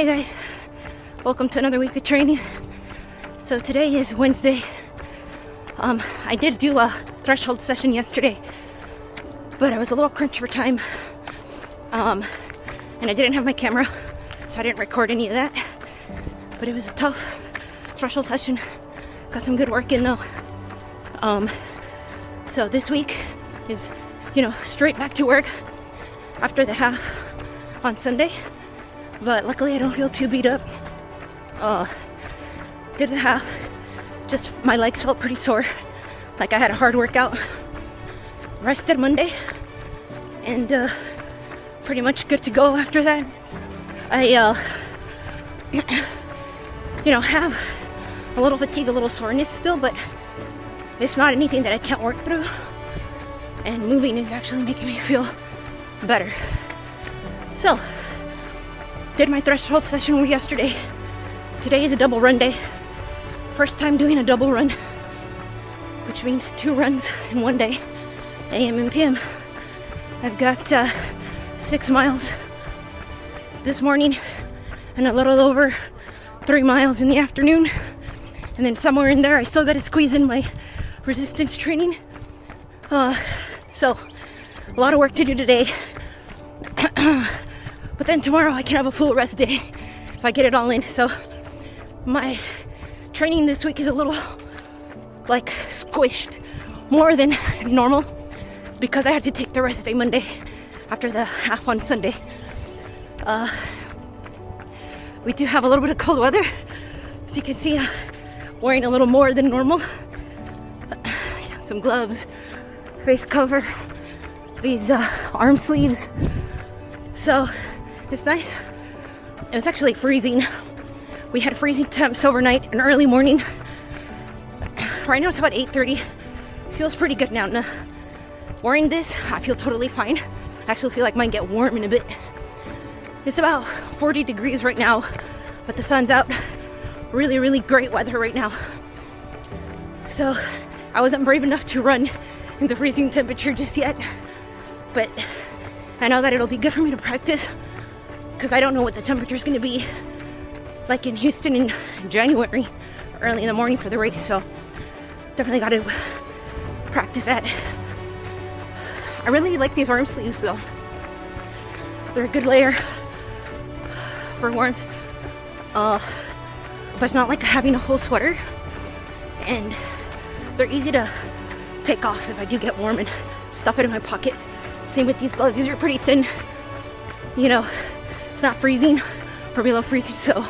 Hey guys, welcome to another week of training. So today is Wednesday. I did do a threshold session yesterday, but I was a little crunched for time. And I didn't have my camera, so I didn't record any of that. But it was a tough threshold session. Got some good work in though. So this week is, straight back to work after the half on Sunday. But luckily I don't feel too beat up. Did the half. Just my legs felt pretty sore. Like I had a hard workout. Rested Monday. And pretty much good to go after that. I have a little fatigue, a little soreness still, but it's not anything that I can't work through. And moving is actually making me feel better. So, did my threshold session yesterday. Today is a double run day. First time doing a double run, which means 2 runs in one day, AM and PM. I've got 6 miles this morning and a little over 3 miles in the afternoon. And then somewhere in there, I still got to squeeze in my resistance training. So, a lot of work to do today. But then tomorrow I can have a full rest day if I get it all in. So my training this week is a little like squished more than normal because I had to take the rest day Monday after the half on Sunday. We do have a little bit of cold weather. As you can see, I'm wearing a little more than normal. Some gloves, face cover, these arm sleeves. So it's nice. It was actually freezing. We had freezing temps overnight and early morning. Right now it's about 8:30. Feels pretty good now. Wearing this, I feel totally fine. I actually feel like mine get warm in a bit. It's about 40 degrees right now, but the sun's out. Really, really great weather right now. So I wasn't brave enough to run in the freezing temperature just yet, but I know that it'll be good for me to practice because I don't know what the temperature is going to be like in Houston in January, early in the morning for the race. So definitely got to practice that. I really like these arm sleeves though. They're a good layer for warmth. But it's not like having a full sweater, and they're easy to take off if I do get warm and stuff it in my pocket. Same with these gloves. These are pretty thin. It's not freezing or below freezing, so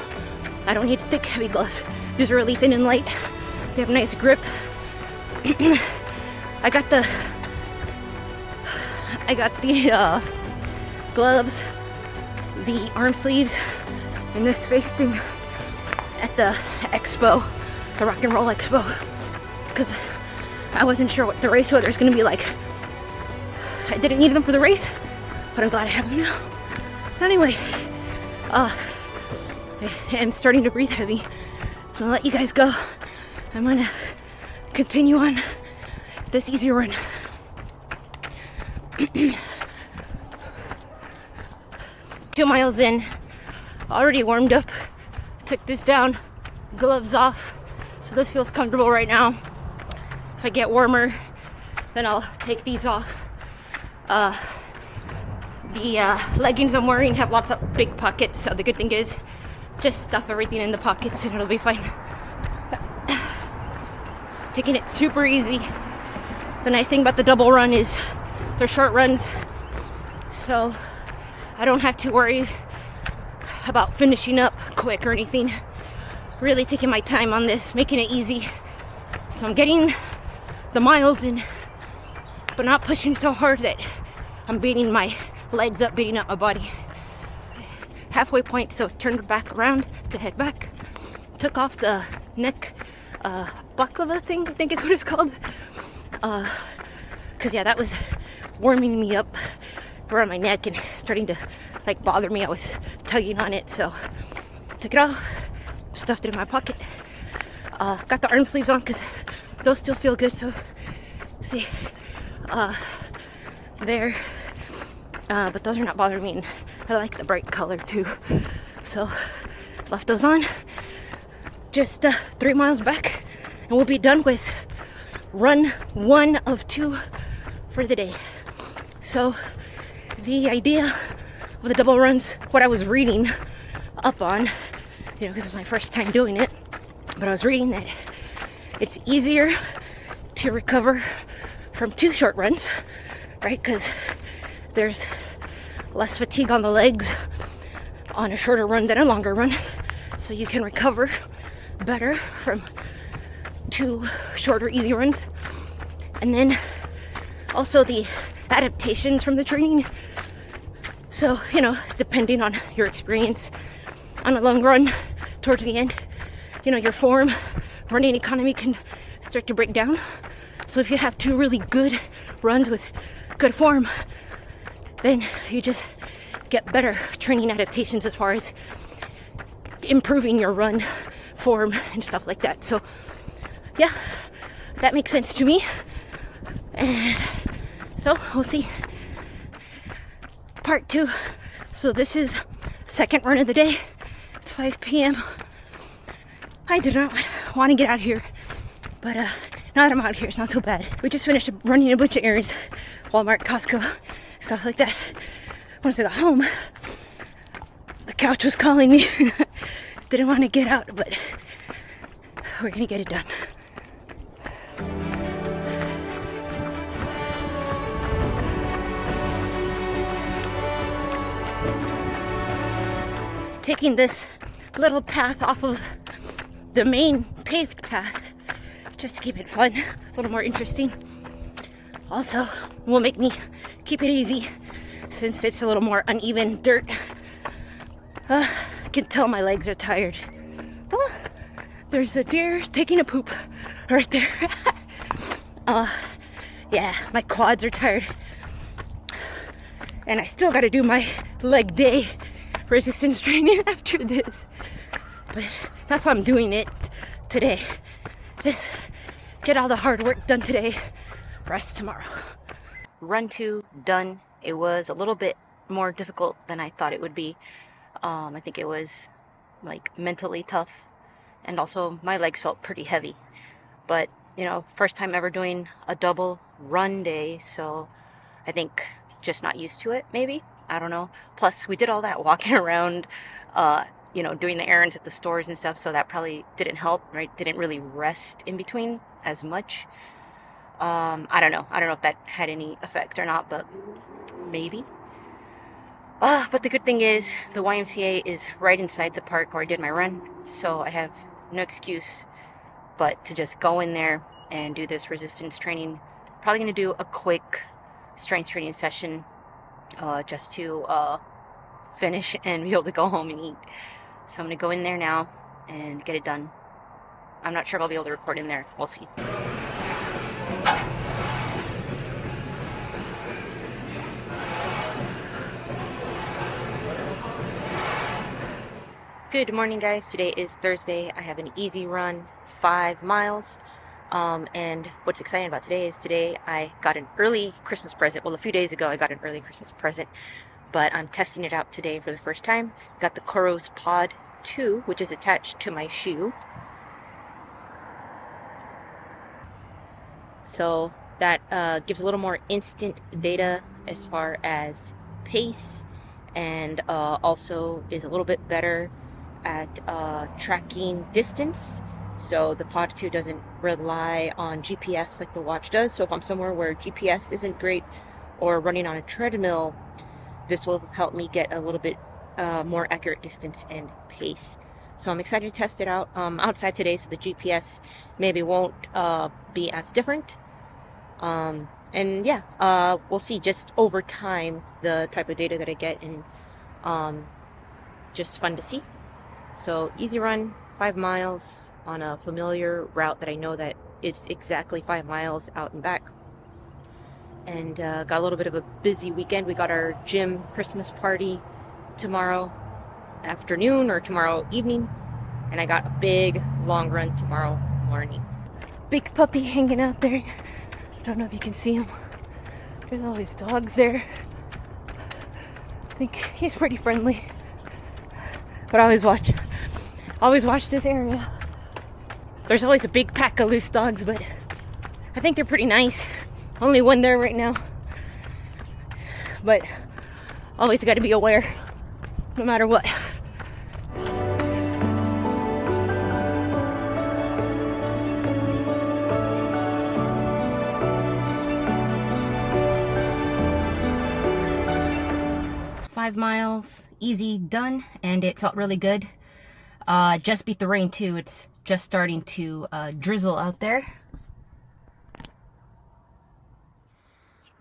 I don't need thick, heavy gloves. These are really thin and light. They have a nice grip. I got the gloves, the arm sleeves, and this face thing at the expo, the Rock and Roll Expo, because I wasn't sure what the race weather is going to be like. I didn't need them for the race, but I'm glad I have them now. Anyway, I am starting to breathe heavy, so I'll let you guys go. I'm gonna continue on this easy run. 2 miles in, already warmed up. Took this down, gloves off, so this feels comfortable right now. If I get warmer, then I'll take these off. The leggings I'm wearing have lots of big pockets, so the good thing is just stuff everything in the pockets and it'll be fine. Taking it super easy. The nice thing about the double run is they're short runs, so I don't have to worry about finishing up quick or anything. Really taking my time on this, making it easy. So I'm getting the miles in, but not pushing so hard that I'm beating my legs up, beating up my body. Halfway point, so turned back around to head back. Took off the neck baklava thing, I think is what it's called. Cause that was warming me up around my neck and starting to bother me. I was tugging on it, so took it off, stuffed it in my pocket. Got the arm sleeves on because those still feel good. So see, there. But those are not bothering me, and I like the bright color too. So left those on. Just 3 miles back, and we'll be done with run 1 of 2 for the day. So the idea of the double runs, what I was reading up on, because it's my first time doing it, but I was reading that it's easier to recover from 2 short runs, right? Because there's less fatigue on the legs on a shorter run than a longer run. So you can recover better from 2 shorter, easy runs. And then also the adaptations from the training. So, depending on your experience on a long run towards the end, your form, running economy can start to break down. So if you have 2 really good runs with good form, then you just get better training adaptations as far as improving your run form and stuff like that. So yeah, that makes sense to me. And so we'll see. Part 2. So this is second run of the day. It's 5 p.m. I do not want to get out here, but now that I'm out here, it's not so bad. We just finished running a bunch of errands, Walmart, Costco, stuff like that. Once I got home, the couch was calling me. Didn't want to get out, but we're gonna get it done. Taking this little path off of the main paved path just to keep it fun, a little more interesting. Also, will make me keep it easy since it's a little more uneven dirt. I can tell my legs are tired. Oh, there's a deer taking a poop right there. Yeah, my quads are tired. And I still gotta do my leg day resistance training after this. But that's why I'm doing it today. Just get all the hard work done today, rest tomorrow. Run 2 done. It was a little bit more difficult than I thought it would be. I think it was mentally tough, and also my legs felt pretty heavy. But first time ever doing a double run day, so I think just not used to it, maybe. I don't know. Plus, we did all that walking around, doing the errands at the stores and stuff, so that probably didn't help, right? Didn't really rest in between as much. I don't know if that had any effect or not, but maybe. But the good thing is the YMCA is right inside the park where I did my run, so I have no excuse but to just go in there and do this resistance training. Probably going to do a quick strength training session just to finish and be able to go home and eat. So I'm going to go in there now and get it done. I'm not sure if I'll be able to record in there. We'll see. Good morning, guys. Today is Thursday. I have an easy run, 5 miles. And what's exciting about today is today I got an early Christmas present. Well, a few days ago I got an early Christmas present, but I'm testing it out today for the first time. Got the Coros Pod 2, which is attached to my shoe. So that gives a little more instant data as far as pace, and also is a little bit better at tracking distance. So the Pod 2 doesn't rely on GPS like the watch does. So if I'm somewhere where GPS isn't great or running on a treadmill, this will help me get a little bit more accurate distance and pace. So I'm excited to test it out outside today, so the GPS maybe won't be as different. And yeah, we'll see just over time the type of data that I get, and just fun to see. So easy run, 5 miles on a familiar route that I know that it's exactly 5 miles out and back. And got a little bit of a busy weekend. We got our gym Christmas party tomorrow afternoon or tomorrow evening, and I got a big long run tomorrow morning. Big puppy hanging out there. I don't know if you can see him. There's all these dogs there. I think he's pretty friendly, but I always watch Always watch this area. There's always a big pack of loose dogs, but I think they're pretty nice. Only one there right now. But always got to be aware, no matter what. Five miles, easy, done, and it felt really good. Just beat the rain too. It's just starting to drizzle out there.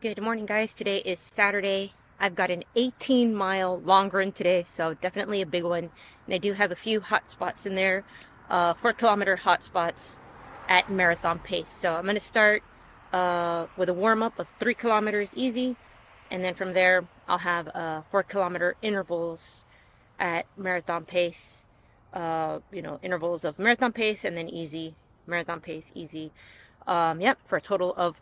Good morning, guys. Today is Saturday. I've got an 18-mile long run today, so definitely a big one. And I do have a few hot spots in there, 4-kilometer hot spots at marathon pace. So I'm going to start with a warm-up of 3 kilometers easy, and then from there I'll have 4-kilometer intervals at marathon pace. Intervals of marathon pace and then easy, marathon pace, easy. Yep, for a total of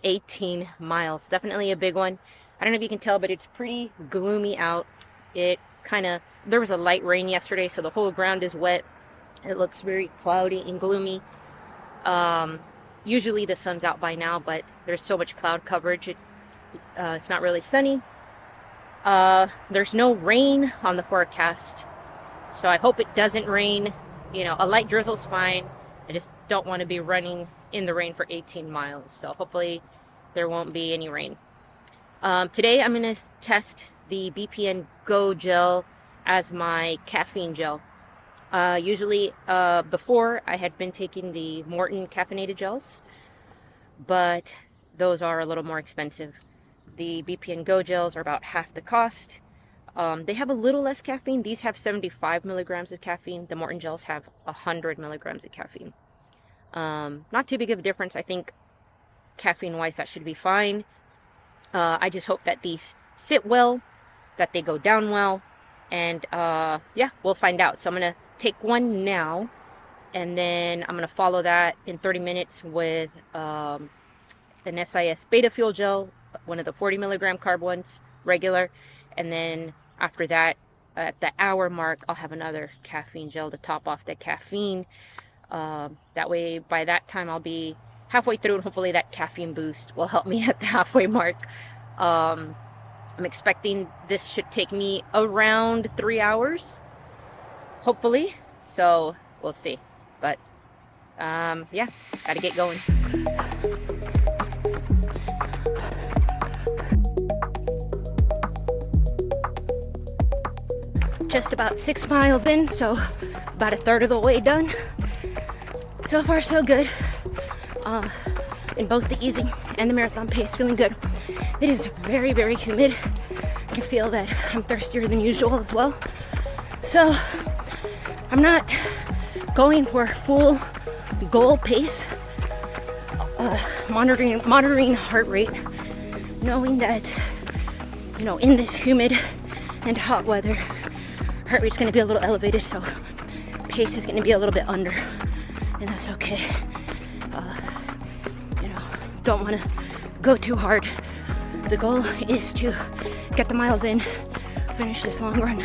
18 miles. Definitely a big one. I don't know if you can tell, but it's pretty gloomy out. There was a light rain yesterday, so the whole ground is wet. It looks very cloudy and gloomy. Usually the sun's out by now, but there's so much cloud coverage. It's not really sunny. There's no rain on the forecast, so I hope it doesn't rain. A light drizzle's fine. I just don't want to be running in the rain for 18 miles. So hopefully there won't be any rain. Today I'm going to test the BPN Go gel as my caffeine gel. Usually before I had been taking the Maurten caffeinated gels, but those are a little more expensive. The BPN Go gels are about half the cost. They have a little less caffeine. These have 75 milligrams of caffeine. The Maurten gels have 100 milligrams of caffeine. Not too big of a difference. I think caffeine-wise that should be fine. I just hope that these sit well, that they go down well, and yeah, we'll find out. So I'm going to take one now, and then I'm going to follow that in 30 minutes with an SIS Beta Fuel gel, one of the 40 milligram carb ones, regular, and then after that, at the hour mark, I'll have another caffeine gel to top off the caffeine. That way, by that time, I'll be halfway through, and hopefully that caffeine boost will help me at the halfway mark. I'm expecting this should take me around 3 hours, hopefully. So we'll see. But yeah, just gotta get going. Just about 6 miles in, so about a third of the way done. So far, so good. In both the easy and the marathon pace, feeling good. It is very, very humid. I can feel that I'm thirstier than usual as well. So I'm not going for full goal pace. Monitoring heart rate, knowing that, in this humid and hot weather, heart rate's going to be a little elevated, so pace is going to be a little bit under, and that's okay. Don't want to go too hard. The goal is to get the miles in, finish this long run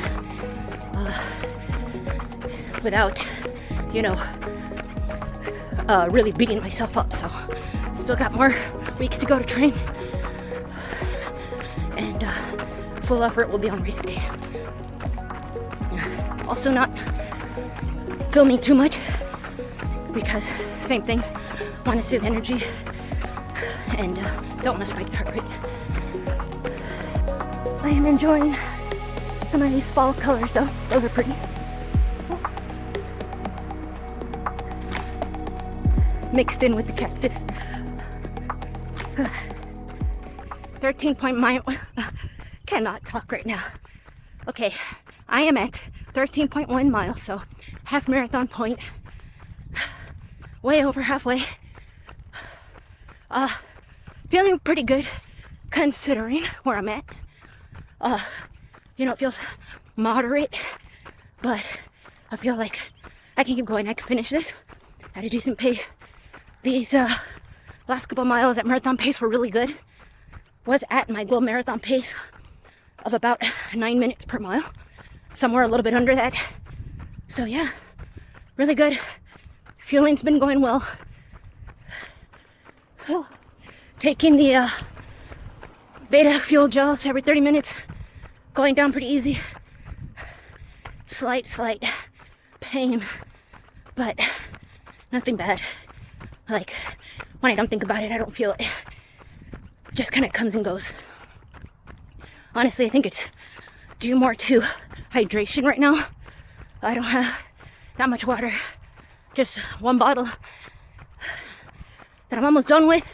without, really beating myself up. So still got more weeks to go to train, and full effort will be on race day. Also not filming too much because same thing, want to save energy and don't want to spike the heart rate. I am enjoying some of these fall colors though. Those are pretty. Mixed in with the cactus. 13.9. Cannot talk right now. Okay, I am at 13.1 miles, so half marathon point. Way over halfway. Feeling pretty good considering where I'm at. It feels moderate, but I feel like I can keep going. I can finish this at a decent pace. These last couple miles at marathon pace were really good. Was at my goal marathon pace of about 9 minutes per mile. Somewhere a little bit under that. So yeah, really good. Fueling's been going well. Taking the beta fuel gels every 30 minutes, going down pretty easy. Slight pain, but nothing bad. Like, when I don't think about it, I don't feel it. It just kind of comes and goes. Honestly, I think it's due more to hydration right now. I don't have that much water. Just one bottle that I'm almost done with.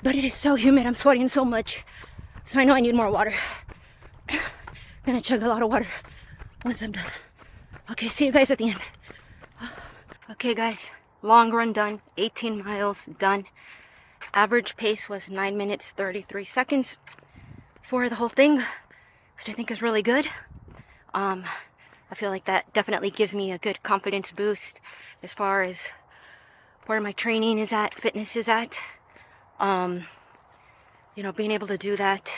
But it is so humid, I'm sweating so much. So I know I need more water. I'm gonna chug a lot of water once I'm done. Okay, see you guys at the end. Okay guys, long run done, 18 miles done. Average pace was 9 minutes 33 seconds for the whole thing, which I think is really good. I feel like that definitely gives me a good confidence boost as far as where my training is at, fitness is at. You know, being able to do that,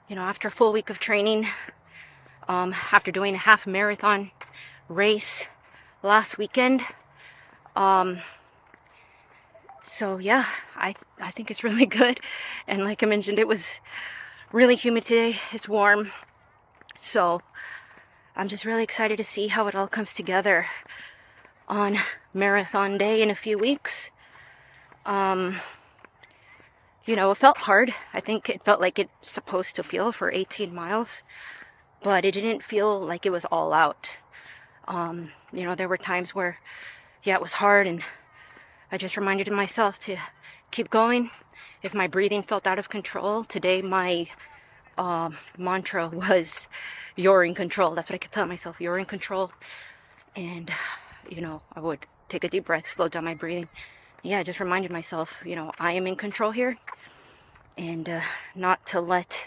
you know, after a full week of training, after doing a half marathon race last weekend. So yeah, I think it's really good. And like I mentioned, it was really humid today. It's warm. So I'm just really excited to see how it all comes together on marathon day in a few weeks. You know, it felt hard. I think it felt like it's supposed to feel for 18 miles, but it didn't feel like it was all out. You know, there were times where, yeah, it was hard, and I just reminded myself to keep going. If my breathing felt out of control, today my mantra was, you're in control. That's what I kept telling myself, you're in control. And, you know, I would take a deep breath, slow down my breathing. Yeah, I just reminded myself, you know, I am in control here. And not to let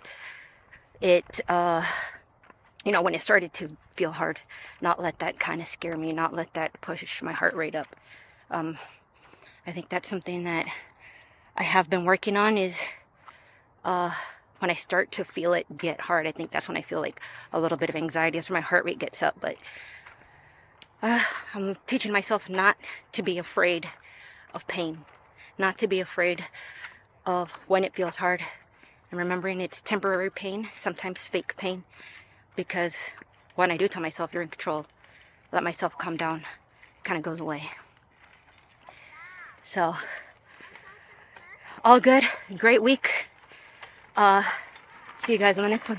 it, you know, when it started to feel hard, not let that kind of scare me, not let that push my heart rate up. I think that's something that I have been working on is when I start to feel it get hard, I think that's when I feel like a little bit of anxiety. That's when my heart rate gets up. But I'm teaching myself not to be afraid of pain, not to be afraid of when it feels hard, and remembering it's temporary pain, sometimes fake pain, because when I do tell myself you're in control, let myself calm down, it kind of goes away. So, all good, great week. See you guys on the next one.